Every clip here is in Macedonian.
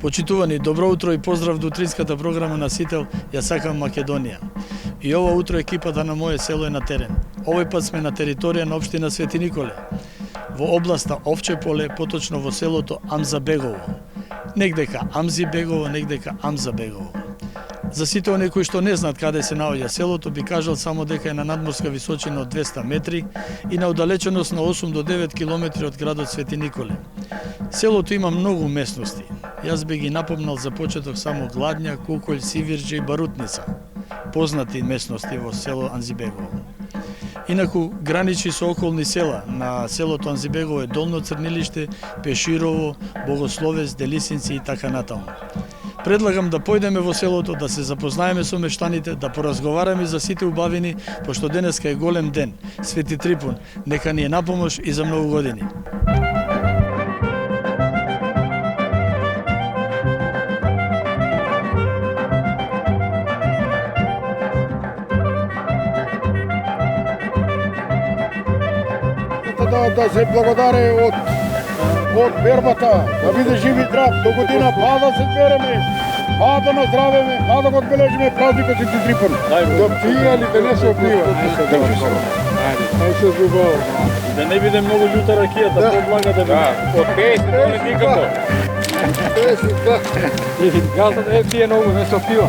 Почитувани, добро утро и поздрав до утринската програма на Сител, ја сакам Македонија. И ова утро екипата на моје село е на терен. Овој пат сме на територија на општина Свети Николе, во областа Овче поле, поточно во селото Амзабегово. Негдека Амзибегово, негдека Амзабегово. За сите оние кои што не знаат каде се наоѓа селото, би кажал само дека е на надморска височина од 200 метри и на удалеченост на 8 до 9 километри од градот Свети Николе. Селото има многу местности. Јас би ги напомнал за почеток само Гладња, Куколј, Сивирџе и Барутница, познати местности во село Амзибегово. Инаку граничи со околни села. На селото Амзибегово е Долно Црнилиште, Пеширово, Богословец, Делисинци и така натаму. Предлагам да појдеме во селото, да се запознаеме со мештаните, да поразговараме за сите убавини, пошто денеска е голем ден. Свети Трипун, нека ни е напомош и за многу години. Да се благодари од бербата, да биде жив и здрав, до година па да се збереме, па да наздравиме, па да го одбележиме празникот Свети Трипун. Да пија или да не се опнива. Ајде се зубаво. Да не биде многу љута ракијата, поблага да биде. Од 50 доле никако. 50, да. Газа не пие многу, не се опива.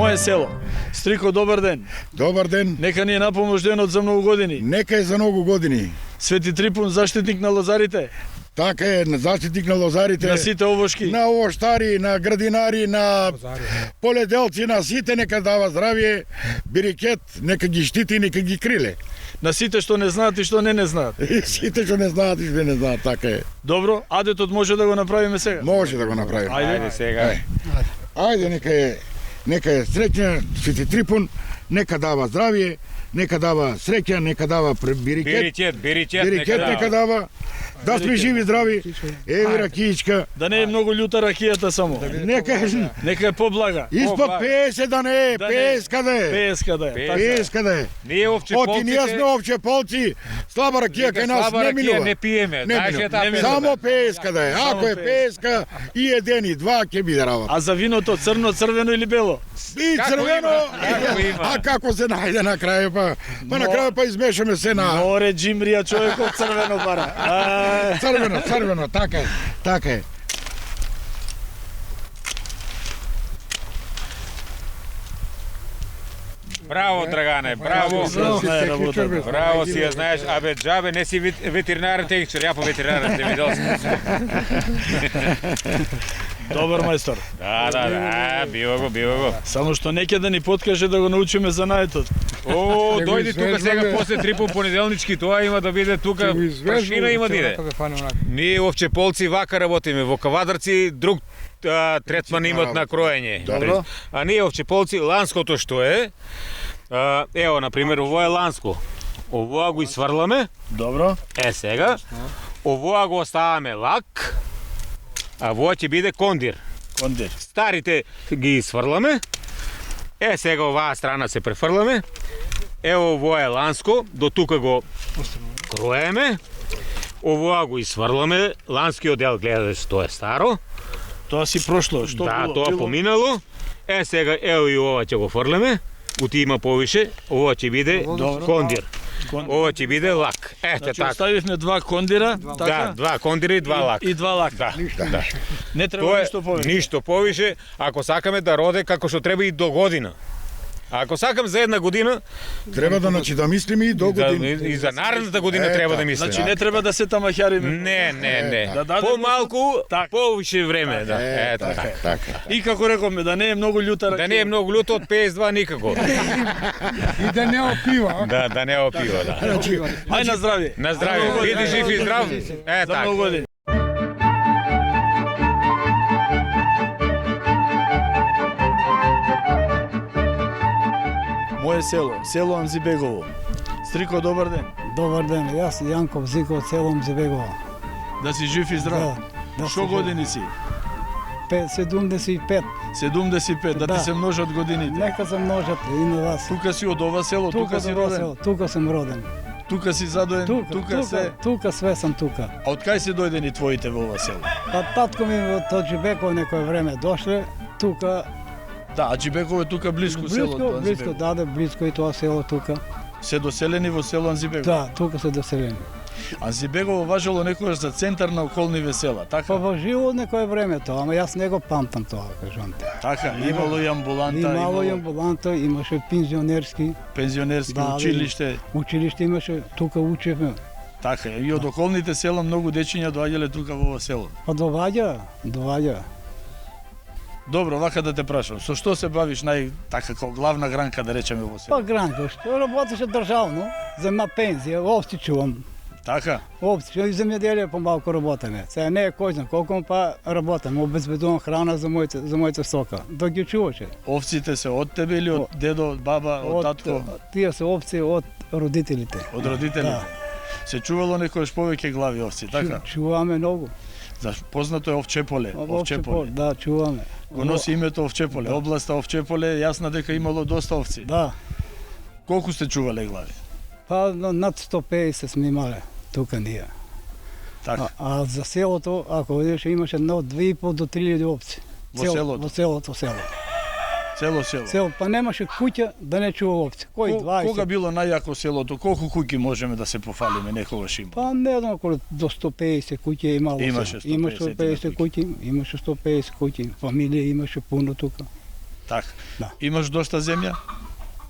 Моје село. Стрико, добар ден. Добар ден. Нека ни е напомош денот за многу години. Нека е за многу години. Свети Трипун, заштитник на лозарите. Така е, заштитник на лозарите. На сите овошки. На овоштари, на градинари, на поледелци, на сите нека дава здравје, бирикет, нека ги штити, нека ги криле. На сите што не знаат и што не знаат. И сите што не знаат и што не знаат, така е. Добро, адетот може да го направиме сега. Може да го направиме. Ајде сега. Ајде, нека е среќна Свети Трипун, нека дава здравје, нека дава среќа, нека дава бирикет нека дава. Да сме живи здрави. Еви ракијичка. Да не е многу љута ракијата само. Нека е поблага. Испод 50 да не е, 50 каде е. 50 каде е. 50 каде е. Ние овчеполците. Оти ние сме овчеполци. Слаба ракија кај нас не минува. Не пиеме. Само 50 каде е. Ако е 50 и еден и два ќе биде работа. А за виното црно, црвено или бело? И црвено. А како се најде на крај па? Па на крај па измешаме се на. Море джимрија човекот црвено пара. Црвено, така е. Браво, Драгане, браво. Браво си ја знаеш, абе џабе не си ветеринарен техничар, ја по ветеринарен земјоделски. Добар мајстор. Да, био го. Само што неќе да ни подкаже да го научиме занаетот. О, дојди тука сега после Трипун понеделнички, тоа има да биде тука, прашина има да иде. Ние овчеполци вака работиме, во кавадарци друг третман имат на кроење. Добро. А ние овчеполци, ланското што е, ево, например, ово е ланско. Овоа го исврламе. Добро. Сега. Овоа го оставаме лак. А овоа ќе биде кондир. Старите ги исврламе. Сега оваа страна се префрламе. Ево овоа е ланско, до тука го кроеме. Овоа го исврламе, ланскиот дел гледаш, тоа е старо. Тоа си прошло, што да, било? Тоа поминало. Сега ево и ова ќе го фрлеме. Ути има повише, ова ќе биде кондир. Ова ќе биде лак. Значи така. Оставивме два кондира, така? Да, два кондира и два лак. И два лака. Да. Не треба ништо повише. Ништо повише, ако сакаме да роде како што треба и до година. А ако сакам за една година, треба да мислиме и до година. И за наредната година треба да мислиме. Значи не треба да се тамахјариме. Не. Помалку, повише време, да. Така. И како рековме, да не е многу љута ракија. Да не е многу љуто, од 52 никако. И да не опива. Да не опива, да. Ај на здравје. На здравје. Биди жив и здрав. За многу години. Моје село Амзибегово. Стрико, добар ден. Добар ден, јас Јанков Зико од село Амзибегово. Да си жив и здрав. Шо години си? 75. 75, да ти се множат годините. Нека се множат и на вас. Тука си од ова село, тука си роден. Тука сум роден. Тука си задоен, тука се. Тука све сам тука. А од кај се дојдени твоите во ова село? Па татко ми од Аџибеков некој време дошле, тука Да, Аџибеково е тука близко селото. близко, близко и тоа село тука. Се доселени во село Анзибегово. Да, тука се доселени. Анзибегово важело некогаш за центар на околни села, Па така? важило некое време тоа, ама јас не го памтам тоа, кажам те. Така, имало и амбуланта, Имало и амбуланта, имаше пензионерски, пензионерски Да, училиште. училиште имаше, тука учевме. Така, и од околните села многу дечиња доаѓале тука во ова село. Па доваѓа. Добро, вака да те прашам, со што се бавиш така како главна гранка да речеме во село? Па гранка, што работеше државно, зема пензија, овци чувам. Така? Овци, и земјоделие помалку работеме. Сега не е кој знам колку, па работеме, обезбедувам храна за моите стока. Да ги чуваше. Овците се од тебе или од дедо, од баба, од татко, Тие се овци од родителите. од родителите? Да. Се чувало некојаш повеќе глави овци, така? Чуваме многу. Познато е Овчеполе, Овчеполе. Да, чуваме. Го носи името Овчеполе, областа Овчеполе, јасна дека имало доста овци. Да. Колку сте чувале глави? Па над 150 сме имале тука ние. Така. А за селото, ако видиш, имаше од 2,5 до 3.000 овци. Во селото? Во селото село. Цело село. Село, па немаше куќа да не чува овци. Кој 20? Кога било најако селото? Колку куќи можеме да се пофалиме некогаш има? Па не знам, околу до 150 куќи е имало. Имаше 150 имаше 150 куќи, имаше 150 куќи. Фамилија имаше пуно тука. Така. Да. Имаш доста земја?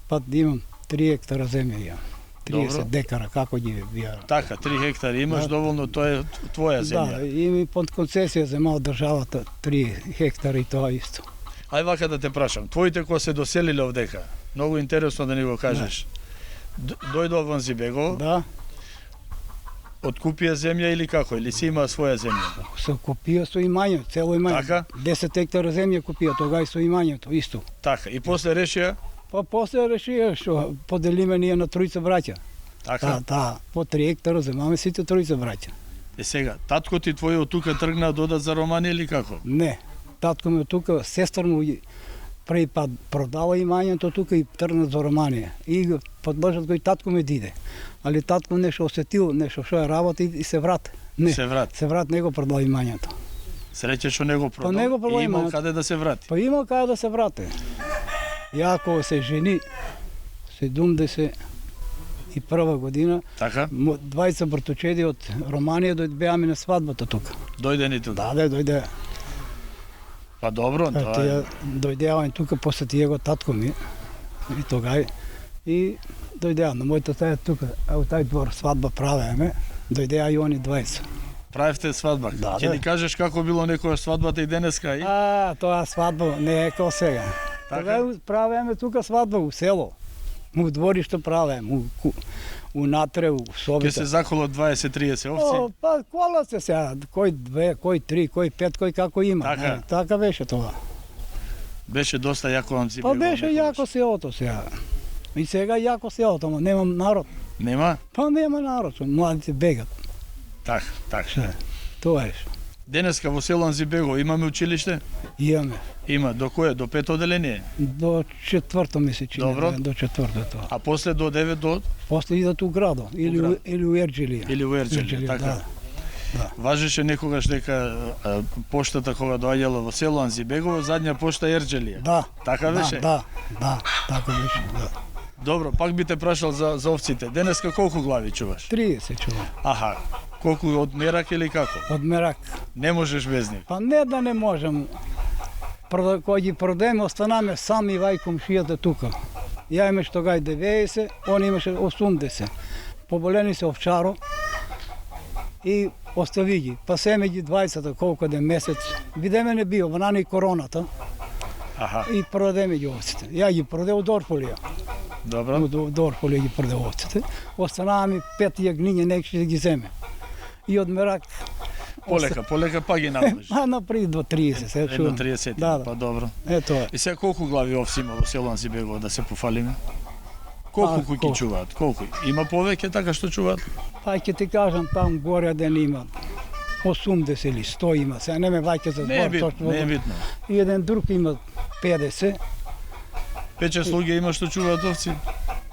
Па имам 3 хектара земја имам. 30 Добро. декара, како ги виарам. Така, 3 хектари имаш, Да. доволно, тоа е твоја земја. Да, и ми под концесија земал државата 3 хектара и тоа исто. Ај вака да те прашам, твоите кои се доселиле овдека, многу интересно да ни го кажеш. Дојдо во Анзибегово, Да, откупија земја или како, или си има своја земја? се купија со имање, цело имање. Така? 10 хектара земја купија, тога и со имањето, исто. Така, и после решија, Па после решија што поделиме ние на тројца браќа. така, Да, по 3 хектара земаме сите тројца браќа. е сега, татко ти твој од тука тргна да одат за Романија или како? Не, татко ми тука, сестра му преј пат продава имањето тука и тргна за Романија. И го подлежат кој татко ми диде. Али татко нешто осетил, нешто што е работа и се врат. Не, Се врат. се врат, не го продава имањето. Среќа што него продал не го продал и имал имањето. каде да се врати. Па има каде да се врате. Јако се жени 71 година, Така, 20 братучеди од Романија беаме на свадбата тука. дојдени тука. Да, дојде. Па добро, тоа Тие е. дојдеа тука, посетија го татко ми и тогај и дојдеа на мојата стаја тука, а у тај двор свадба правеме, дојдеа и они 20. Правевте свадба. Да, Ќе да. ни кажеш како било некоја свадбата и денеска и Тоа свадба не е како сега. Така? Тогаш правеме тука свадба у село. У двориште правеме, у натре, у ќе собите. се заколо 20-30 овци. Па кола се сега, кој 2, кој 3, кој 5, кој како има. Така. Не, така беше тоа. Беше доста јако Анзибегово. Па беше јако селото сега. И сега јако селото, ама немам народ. Нема? Па нема народ, младите бегат. Така, така. Ше, тоа е. Денеска во село Анзибегово имаме училиште? Имаме. Има. До кое? До 5 оделение? До 4 ми се чини. Добро. До 4 тоа. А после до 9 до После идат у градо, град. или у Ерџелија. или у Ерџелија, така. Важеше некогаш дека поштата кога доаѓала во село Анзибегово, задња пошта Ерџелија. Да. Така беше? Да, така беше, да. Добро, пак би те прашал за овците. Денеска колку глави чуваш? 30 чува. Аха. Колку од мерак или како? Од мерак. Не можеш без нив. Па не да не можам. Кога ги продеме, останаме сами вај комшијата тука. Ја имаш тогај 90, он имаше 80. Поболени се овчаро и остави ги. Па семе ги 20 колку де месец. Видеме не био, ванани короната Аха. и продеме ги овците. Ја ги продео у Дорфолија. Добро. У Дорфолија ги продео овците. Останаме 5 јагниња, некој ќе ги земе. И од мерак Полека па ги наближи. А напри до 30, се Едно чувам. 30, Да, па да. добро. Е тоа. И сега колку глави овци има во село Анзибегово да се пофалиме? Колку куќи колку? чуваат? Колку? Има повеќе така што чуваат? Па ќе ти кажам, там горе ден има 80 или 100 има. Сега не ме ваќа за Не е збор. битно, точно. не е битно. И еден друг има 50. Пече слуги има што чуваат овци?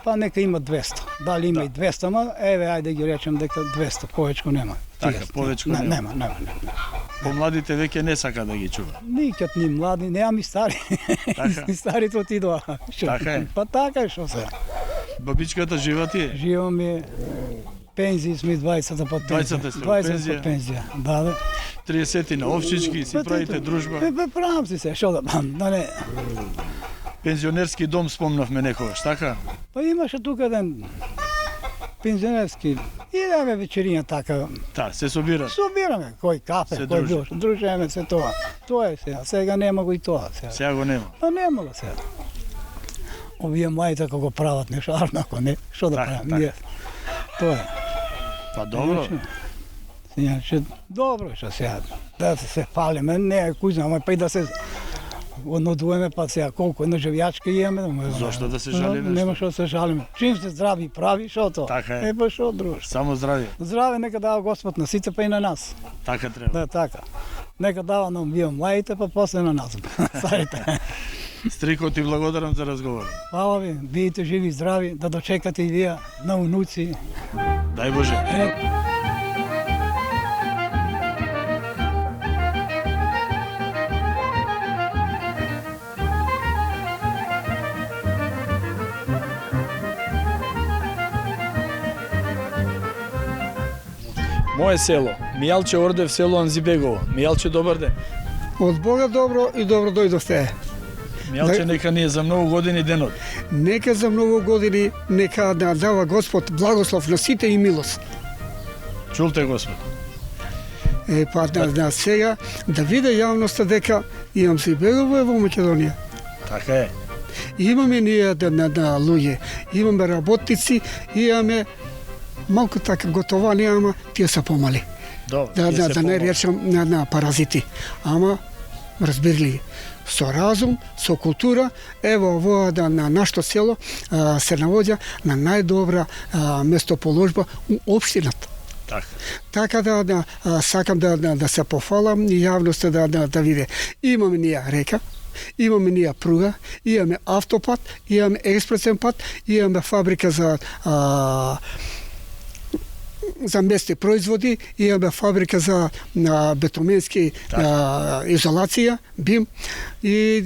Па нека има 200. Дали има и 200, ма еве ајде ги речем дека 200, повеќе нема. Така, повеќе нема. Нема. Помладите веќе не сака да ги чува. Никад ни млади, немам и стари. Така. И старите отидоа. Така е. Па така е што се. Бабичката жива ти е? Жива ми е. Пензии сме 20-та под пензија. 20-та сте под пензија? пензија. Да, 30 на овчички, си правите дружба. Правам си се, што да правам, да не. Пензионерски дом спомнавме некогаш, така? Па имаше тука еден пензионерски. Идеме вечерија така. Да, се собира. Собираме, кој кафе, Се кој дружи. било, дружиме се тоа. Тоа е сега, сега нема го и тоа. Сега го нема. Па нема го сега. Овие мајта како прават нешто, ако не, што да Така, правим? така. Ние. Тоа е. Па добро. Иначе, добро што сега, да се фалиме, не, кој знам, па и да се однодуеме, па сега колку една живјачка имаме. Зошто да се жалиме? Нема што да се жалиме. Чим сте здрави и прави, што тоа? Така е. Па што друго? Само здравје. Здраве нека дава Господ на сите, па и на нас. Така треба. Да, така. Нека дава на овие младите, па после на нас. Старите. Стрико, ти благодарам за разговор. Фала ви, бидете живи и здрави, да дочекате и вие на унуци. Дај Боже. Моje село, Мијалче Ордев, село Анзибегово. Мијалче, добар ден. Од Бога добро и добро дојдовте. Мијалче, нека ни е за многу години денот. Нека за многу години, нека да дава Господ благослов на сите и милост. Чулте, Господ. Па да сега да виде јавноста дека имам се бегово во Македонија. Така е. Имаме ние на луѓе, имаме работници, имаме малку така готовани, ама тие се помали. Добро. Да не речам на паразити, ама разбирливи. Со разум, со култура, ево во на нашето село се навоѓа на најдобра местоположба у општината. Така. Така да сакам да се пофалам и јавноста да виде. Имаме ние река, имаме ние пруга, имаме автопат, имаме експресен пат, имаме фабрика за местни производи, имаме фабрика за бетоменски изолација, БИМ, и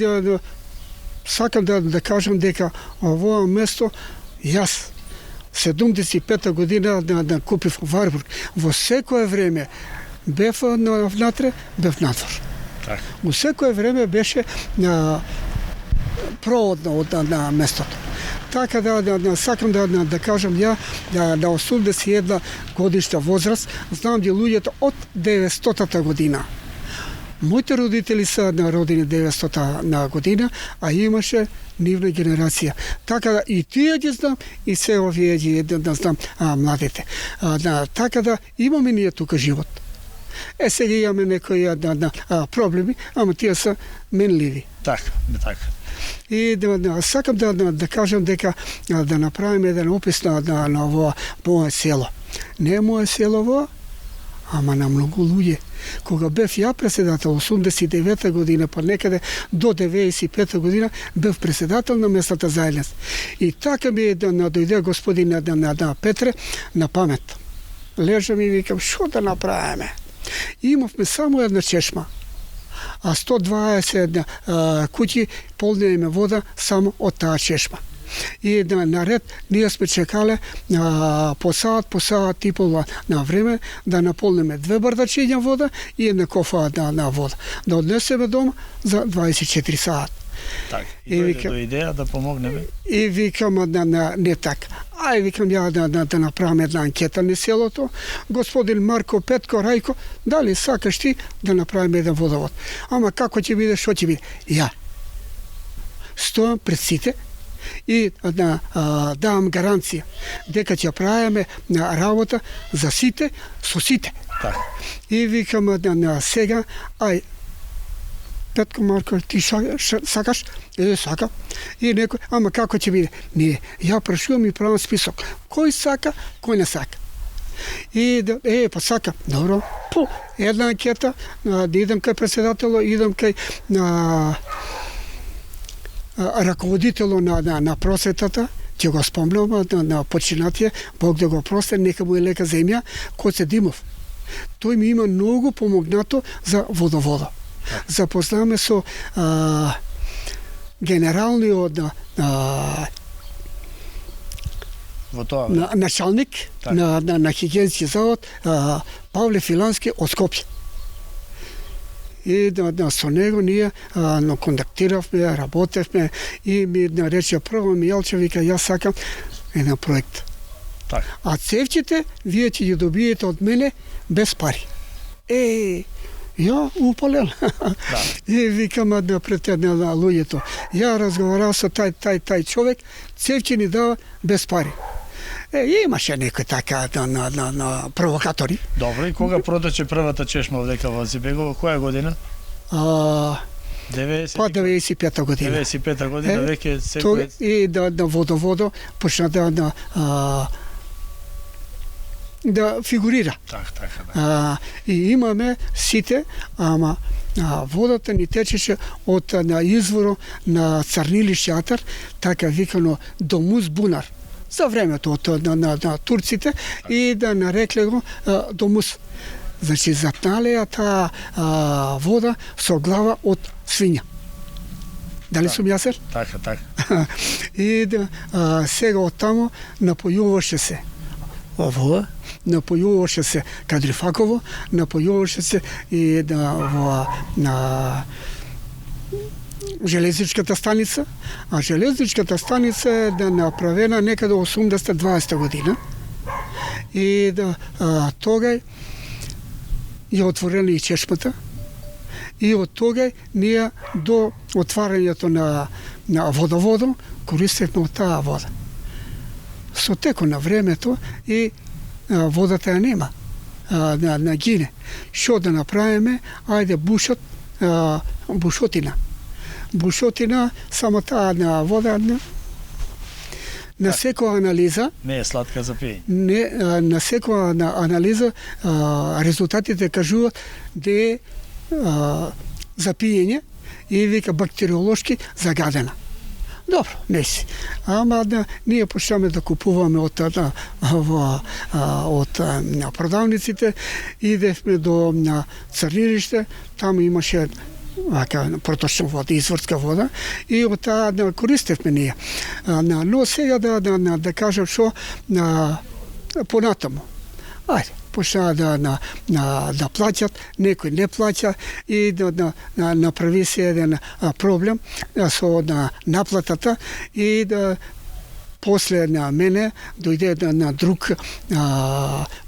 сакам да кажам дека овој место јас 75-та година да купив Варбург. Во секое време бев внатре, бев надвор. Така. Во секое време беше проводно од на местото. Така да сакам да кажам ја на 81 годишна возраст, знам дека луѓето од 900-та година. Моите родители се родени 900-та година, а имаше нивна генерација. Така и тие ги знам, и се овие ги знам младите. Така да имаме ние тука живот. Сега имаме некои проблеми, ама тие се менливи. Така. И сакам да кажам дека да направиме еден опис на ово моје село. Не е моје село во, ама на многу луѓе. Кога бев ја председател 89-та година, па некаде до 95-та година, бев председател на местната заедница. И така ми дојде господин на Петре на памет. Лежам и викам, што да направиме? Имавме само една чешма, а 120 куќи полнеме вода само од таа чешма. И наред ние сме чекале по саат и пол на време да наполниме 2 бардачиња вода и една кофа на вода. Да однесеме дома за 24 саат. Така. И дојде до идеја да помогнеме. И викам не така. Ај викам ја да направиме една анкета на селото. Господин Марко, Петко, Рајко, дали сакаш ти да направиме еден водовод? Ама како ќе биде, што ќе биде? Ја стојам пред сите и давам гаранција дека ќе правиме работа за сите, со сите. Так. И викам сега, ај, Петко, Марко, ти сакаш? Сакам. И некој, ама како ќе биде? Не, ја прашувам и правам список. Кој сака, кој не сака. И па сака. Добро. Една анкета, да идем кај председатело, идем кај раководитело на просветата, ќе го спомнам на починатија, Бог да го прости, нека му е лека земја, Коце Димов. Тој ми има многу помогнато за водоводо. Запознаме со генералниот началник на хигиенски завод Павле Филански од Скопје. И со него ние контактиравме, работевме и ми рече прво Мијалче, вика, јас сакам еден проект. Так. А цевчите вие ќе ги добиете од мене без пари. Ја упалел. И викам пред луѓето. Ја разговарав со тај човек, цевчи ни дава без пари. Имаше некои така на провокатори. Добро, и кога протече првата чешма овдека во Зибегово, која година? 95-та година. 95-та година, веќе секој... И да водоводо почна да фигурира. Така. И имаме сите, ама водата ни течеше од изворо на Црнилиште Атар, така викано Домус Бунар. За времето на турците и да нарекле го Домус. Значи запналеа таа вода со глава од свиња. Дали сум јасен? Така. И сега од тамо напојуваше се ово, напојуваше се Кадрифаково, напојуваше се и на железничката станица, а железничката станица е направена некаде 80-20 година. И тогај ја отворена и чешмата. И од тогај ние до отварањето на водоводо користевме од таа вода. Со текот на времето и водата ја нема, на гине. Што да направиме? Ајде бушотина. Бушотина, само таа на вода на секоја анализа не е сладка за пиење. На секоја анализа резултатите кажуваат да е за пиење и вика бактериолошки загадена. Добро, не си. Ама ние почнаме да купуваме од продавниците, идевме до Црнилиште, таму имаше проточна вода, изворска вода, и од таа користевме ние. Но сега да кажам што понатаму. Ајде, почнаа да плаќат, некој не плаќа и направи се еден проблем со наплатата и после на мене дојде на друг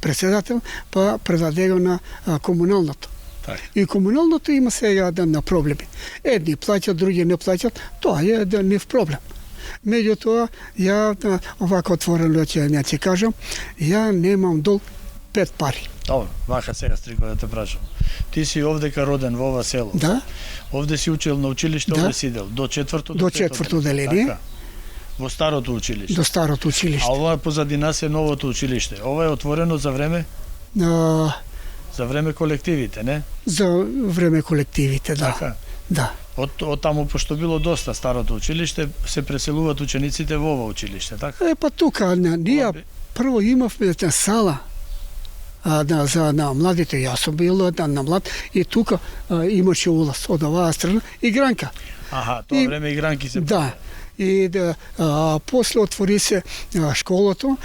председател, па предаде го на комуналното. И комуналното има сега на проблеми. Едни плаќат, други не плаќат, тоа е нив проблем. Меѓутоа, ја овако отворено ќе кажам, ја немам долг 5 пари. Добро, вака сега стрико да те прашам. Ти си овдека роден во ова село. Да. Овде си учил на училиште, овде си идел до четврто деление. Така. Во старото училиште. До старото училиште. А ова позади нас е новото училиште. Ова е отворено за време? За време колективите, не? За време колективите, да. Така. Да. Од таму, пошто било доста старото училиште, се преселуваат учениците во ова училиште, така? Па тука, ние прво имавме сала за младите. Јас сум бил на млад и тука имаше улаз од оваа страна игранка. Тоа време игранки се... Да. И после отвори се школото,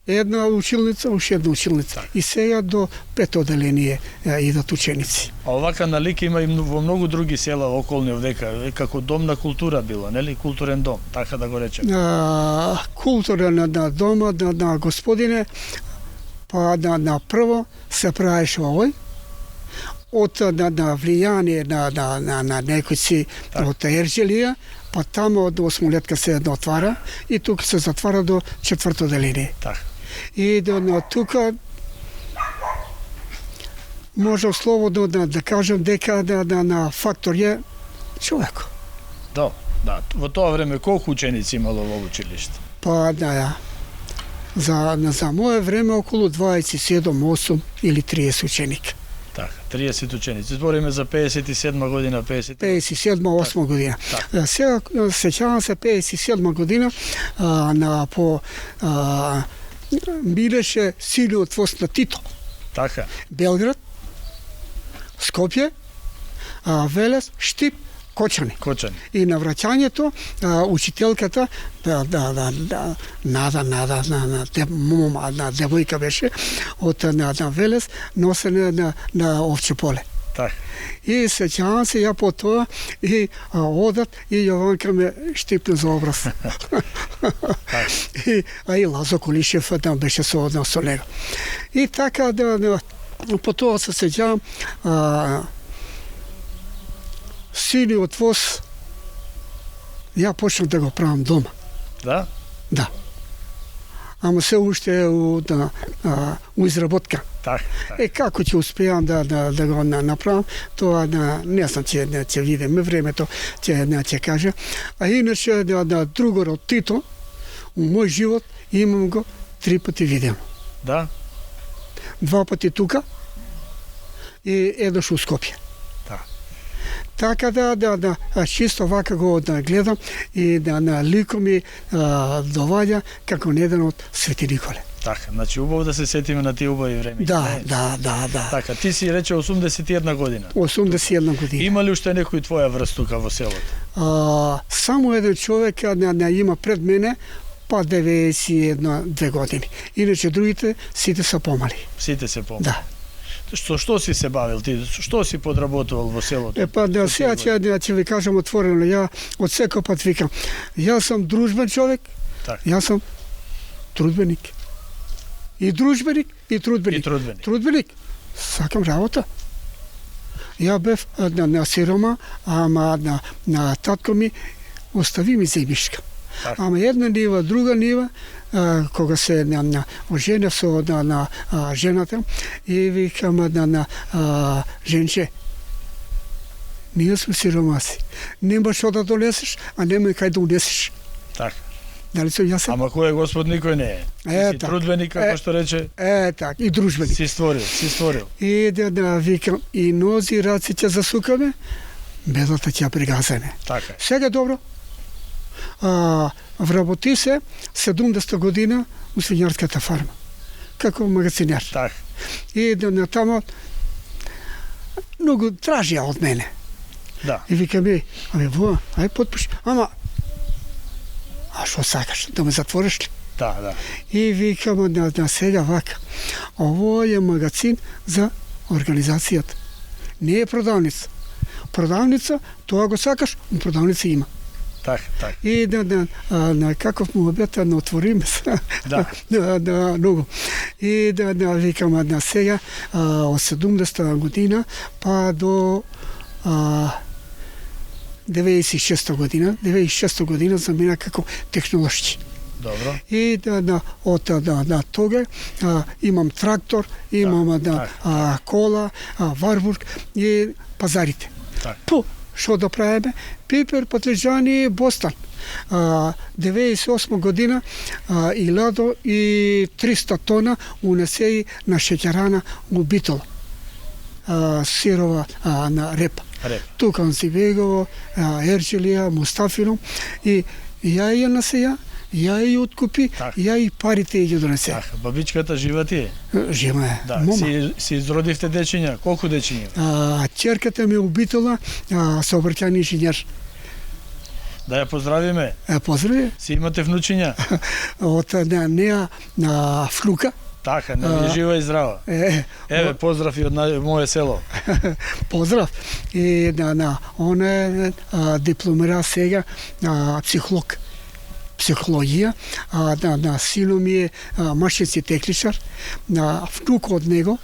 една училница, уште една училница. И сега до 5 оделение идат ученици. А овака налик има и во многу други села околни овдека, како дом на култура било, нели? Културен дом, така да го речем. Културен дом на господине, па на прво се правеше овој, од влијание на некои си од Ерџелија, па тамо од 8-летка се отвара и тука се затвара до 4-то деление. Така. И тука може слободно да кажам дека на фактор е човек. Да. Во тоа време колку ученици имало во училиште? Па за мое време околу 27, 8 или 30 ученика. Така, 30 ученици. Збориме за 57 година, 57-8 година. Сега сеќавам се 57 година билеше силниот воз на Тито. Така. Белград, Скопје, Велес, Штип, Кочани. И на враќањето учителката Нада девојка беше од на Велес носене на овче поле. Така. И сеќавам се ја по тоа и одат и Јованка ме штипна за образ. И Лазо Колишев беше со него. И така по тоа се сеќавам силниот воз ја почнав да го правам дома. Да? Да. Ама се уште е у изработка. Така. Како ќе успеам да го направам, тоа не знам, ќе видиме времето, ќе каже. А иначе другор од Тито, у мој живот имам го 3 пати видено. Да? 2 пати тука и еднаш у Скопје. Така чисто вака го гледам и на лико ми доваѓа како еден од Свети Николе. Така, значи убаво да се сетиме на тие убави време. Да. Така, ти си рече 81 година. 81 година. Има ли уште некој твоја врз тука во селото? Само еден човек има пред мене, па 91-2 години. Иначе другите сите се помали. Сите се помали. Да. Што си се бавил ти? Што си подработувал во селото? Сега ќе ви кажам отворено, ја од секој пат викам, јас сум дружбен човек, јас сум трудбеник. И дружбеник, и трудбеник. Трудбеник, сакам работа. Ја бев на сирома, ама на татко ми остави ми земјишка. Ама една нива, друга нива, кога се оженев со жената и викам женче, ние сме сиромаси. Немаш ода донесеш, а нема кај да унесеш. Така. Дали сум јасен? Ама кој е Господ никој не е. Си трудбеник, како што рече. Так, и дружбеник. Си створил. И викам, и нози раци ќе засукаме, белата ќе пригаземе. Така. Сега добро. Вработи се 70 година у свињарската фарма, како магазинер. Така. И тамо многу тражија од мене. Да. И викам, во, ај потпуши. Ама, што сакаш, да ме затвориш ли? Да. И викам на сега вака, ово е магазин за организацијата. Не е продавница. Продавница, тоа го сакаш, но продавница има. Така. И на каков му обета на отвориме се. Да, многу. И викам на сега од 70 година па до 96 година замина како технолошки. Добро. И од тога имам трактор, имам кола, Варбург и пазарите. Што да правиме? Пипер, патлиџани, бостан. 98 година 1300 тона унесеи на шеќерана у Битола. Сирова на репа. Тука Анзибегово, Ерџелија, Мустафино и ја ја насеја, ја ја откупи, ја и парите ја донесе. Така, бабичката жива ти е? Жива е, мома. Си изродивте дечиња? Колку дечиња? Черката ми убитола, сообраќајни инженер. Да ја поздравиме. Поздрави. Си имате внучиња? Од неа на внука. Така, не жива и здрава. Еве, поздрав и од моје село. Поздрав. И она е дипломира сега психолог. Психологија, на сино ми е машински техничар, на внук од него,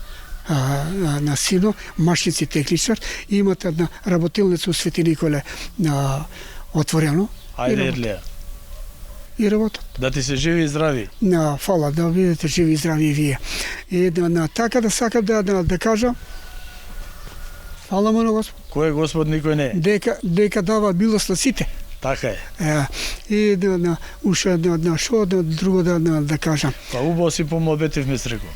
на сино, машински техничар, имате една работилница у Свети Николе отворено. Ајде, Едлија. И работат. Да ти се живи и здрави. Фала, да видите живи и здрави и вие. И така да сакам да кажам, фала му на Господ. Кој е Господ никој не е. Дека дава милост на сите. Така е. И уште што друго да кажам. Па убаво си помобетив, ме среко.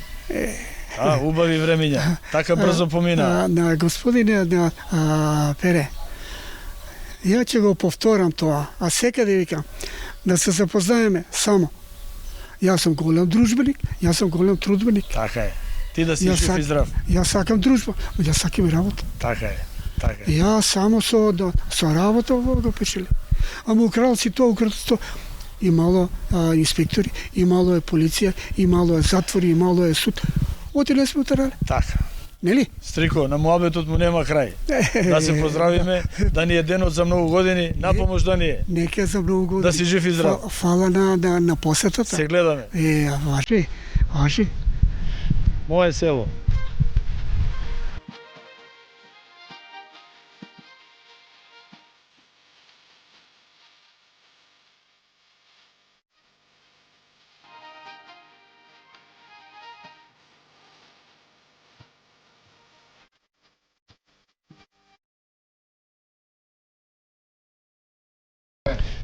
Убави времења. Така брзо помина. На господине Пере, ја ќе го повторам тоа, а секаде викам да се запознаеме само. Јас сум голем дружбеник, јас сум голем трудбеник. Така е. Ти да си жив и здрав. Јас сакам дружба, јас сакам и работа. Така е. Така е. Јас само со работа го печели. Ама у Кралци тоа, у Кралци имало инспектори, имало е полиција, имало е затвори, имало е суд. Отиле сме утерале. Така. Нели? Стрико, на муабетот му нема крај. Да се поздравиме, да ни е денот за многу години, напомош да ни е. Нека за многу години. Да си жив и здрав. Фала на посетата. Се гледаме. Важи. Мое село.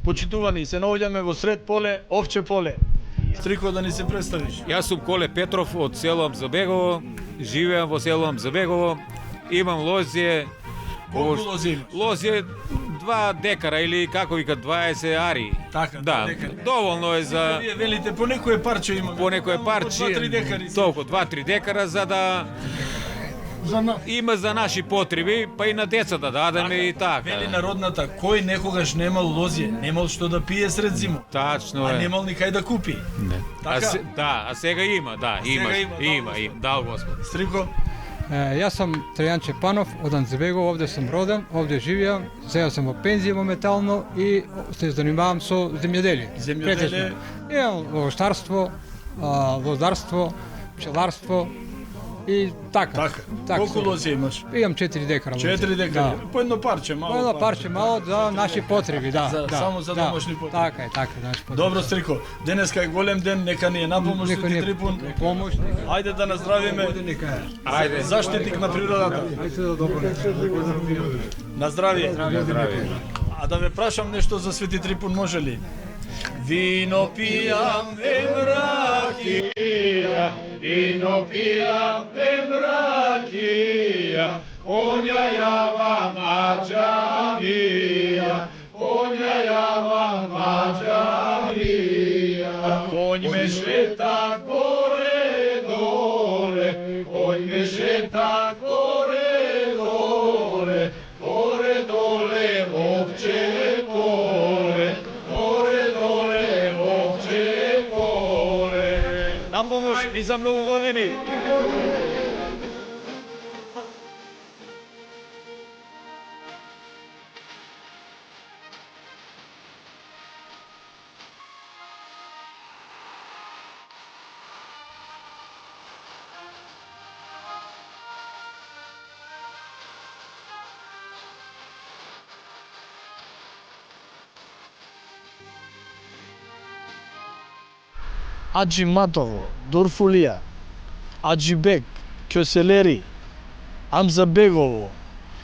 Почитувани, се наоѓаме во сред поле, овче поле. Стрико, да ни се представиш. Јас сум Коле Петров од село Амзабегово, живеам во село Амзабегово, имам лозје. Колку лози имаш? Лозје 2 декара или како вика 20 ари. Така, да, доволно е за Вие велите по некое парче имаме. по некој парче. 2-3 декари. Толку 2-3 декара за да има за наши потреби, па и на децата дадеме и така. Вели народната, кој некогаш немал лозје, немал што да пие сред зиму, Тачно а е. немал ни кај да купи. Не. Така? А сега има, да, има, дал Господ. Стрико, Јас сум Трајан Чепанов од Амзабегово, овде сум роден, овде живеам, сега сум во пензија моментално и се занимавам со земјоделие. Земјоделие? Имам овощарство, лозарство, пчеларство и така. Колку лозје имаш? Имам 4 декара. 4 декари. По едно парче, мало. По едно парче мало за наши потреби, да. Само за домашни потреби. Така е, наши потреби. Добро, Стрико, денеска е голем ден, нека ни е напомош Свети Трипун. Ајде да наздравиме. Ајде, заштитник на природата. На здравје. А да ве прашам нешто за Свети Трипун, може ли? Вино пијам ве мракија, вино пијам ве мракија, онја јава маđа мија, онја јава маđа мија. Конј ме шета горе доле, конј ме шета горе доле, горе доле овче поле, горе доле овче поле. Нам помош и за многу години. Аджи Матово, Дорфулија, Аджибек, Кјоселери, Амзабегово,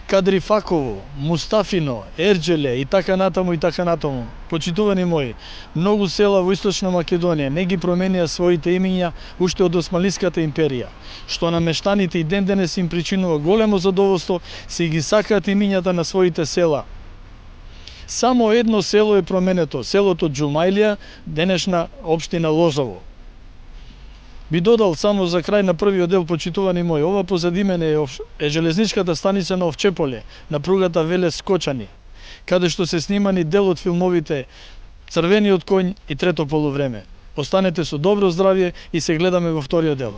Кадрифаково, Мустафино, Ерџеле и така натаму и така натаму. Почитувани мои, многу села во Источна Македонија не ги променија своите имиња уште од Османлиската империја, што на мештаните и ден денес им причинува големо задоволство, се ги сакаат имињата на своите села. Само едно село е променето, селото Џумајлија, денешна општина Лозово. Би додал само за крај на првиот дел, почитувани мои, ова позади мене е железничката станица на Овчеполе, на пругата Велес-Скочани, каде што се снимани дел од филмовите Црвениот коњ и Трето полувреме. Останете со добро здравје и се гледаме во вториот дел.